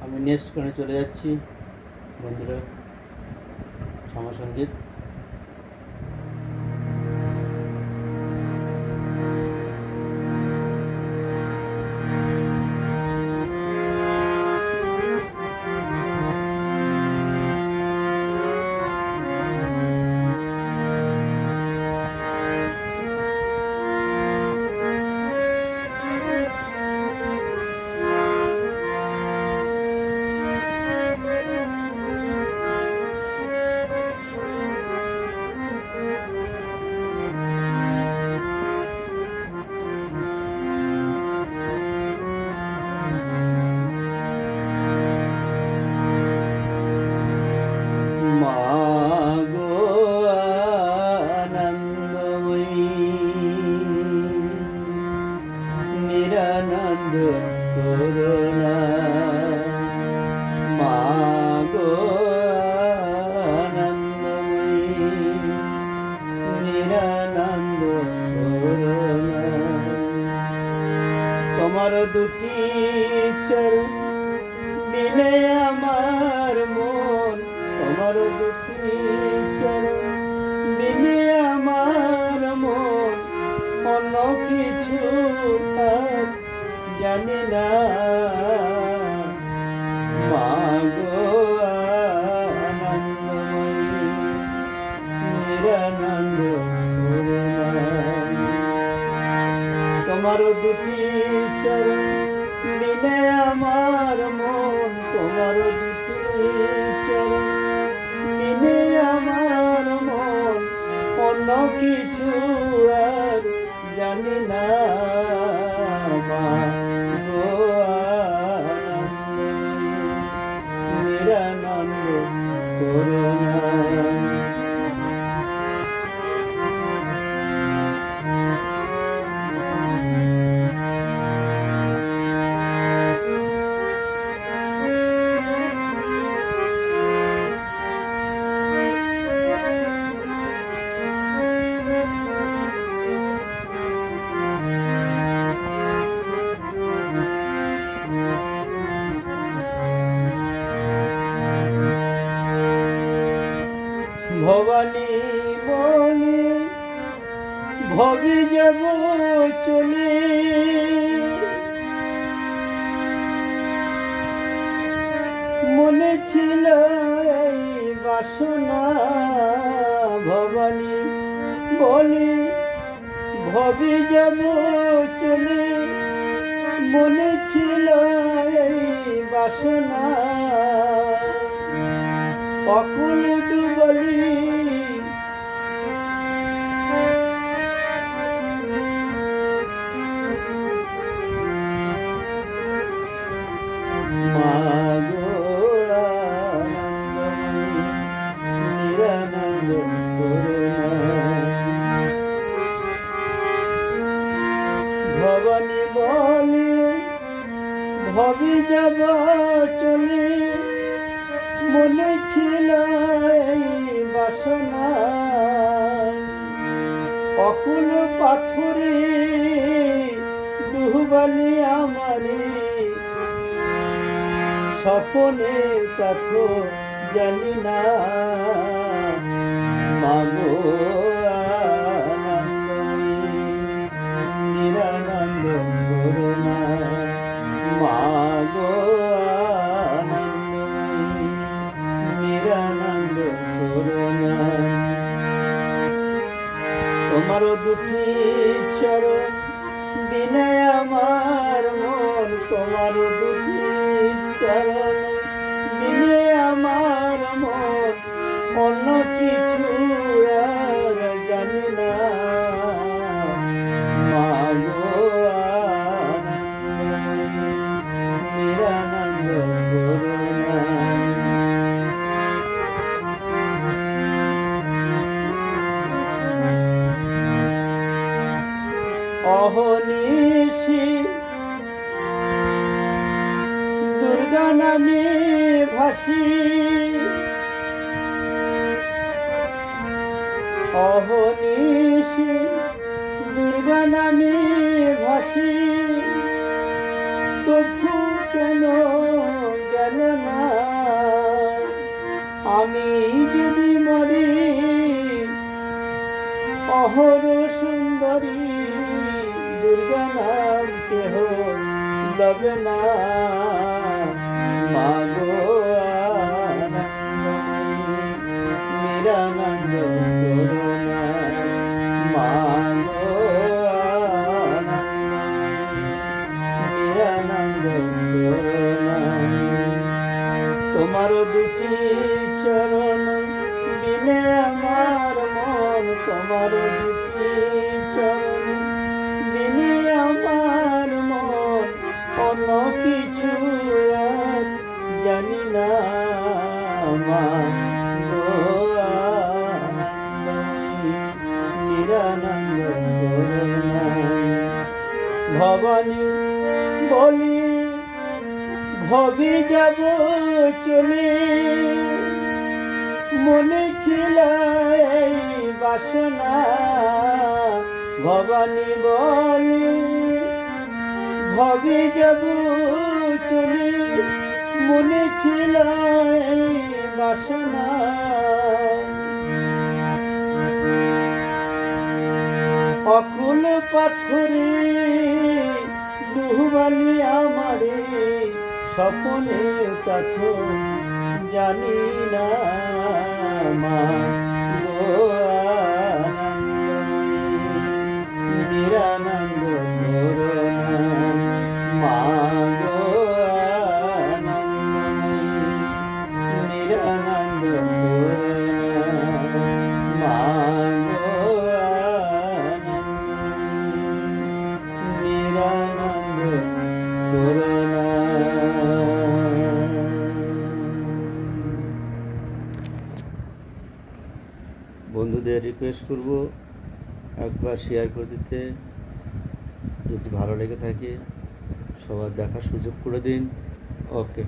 আমি নেক্সট গানে চলে যাচ্ছি বন্ধুরা, সমসঙ্গীত। নিরানন্দ করুণা মাগো আনন্দময়ী, নিরানন্দ করুণা। তোমার দুটি চরণ বিনে আমার মন, তোমার দুটি চরণ বিনে আমার মন, অন্য কিছু আর জানি না। মাগো আনন্দময়ী, নিরানন্দ করুণা। তোমার দুটি চরণ বিনে আমার মন, তোমার দুটি চরণ বিনে আমার মন, অন্য কিছু আর জানি না। মাগো আনন্দময়ী, নিরানন্দ করুণা। ভবানী বলি ভবি যাব চলে, মনে ছিল এই বাসনা। ভবানী বলি ভবি যাব চলে, মনে ছিল এই বাসনা। অকুল ডুবলি মাগো আনন্দময়ী, নিরানন্দ করুণা। ভবানী বলি ভবি যাব চলে, মনে ছিল এই বাসনা। অকুল পাথরে ডুবালি আমারে, স্বপনে তথ জানি না। মাগো আনন্দময়ী, নিরানন্দ করুণা। মাগো আনন্দময়ী, নিরানন্দ করুণা। তোমার দুটি চরণ বিনে আমার মন, তোমার দুটি চরণ বিনে আমার মন, অন্য কিছু আর জানি না। মাগো আনন্দময়ী, নিরানন্দ করুণা। অহনিশি দুর্গা নামে ভাসি, অহনিশি দুর্গা নামে ভাসি, তবু কেন গেল না। আমি যদি মরি অহর সুন্দরী, দুর্গা নাম কেহ লবে না। মাগো আনন্দময়ী, নিরানন্দ করুণা। মাগো আনন্দময়ী, নিরানন্দ করুণা। তোমার দুটি চরণ বিনে আমার মন, তোমার দুটি চরণ বিনে আমার মন, অন্য কিছু আর জানি না। মা গো আনন্দময়ী, নিরানন্দ করুণা। ভবানী বলি ভবে যাব চলে, মনে ছিল এই বাসনা। ভবানী বলি ভবে যাব চলে, মনে ছিল এই বাসনা। অকুল পাথরে ডুবালি আমারে, স্বপনে তথ জানি না। মা গো আনন্দময়ী, নিরানন্দ করুণা। মা গো আনন্দময়ী, নিরানন্দ করুণা। মা গো আনন্দময়ী, নিরানন্দ করুণা। বন্ধুদের রিকোয়েস্ট করব একবার শেয়ার করে দিতে, যদি ভালো লেগে থাকে সবার দেখার সুযোগ করে দিন। ওকে।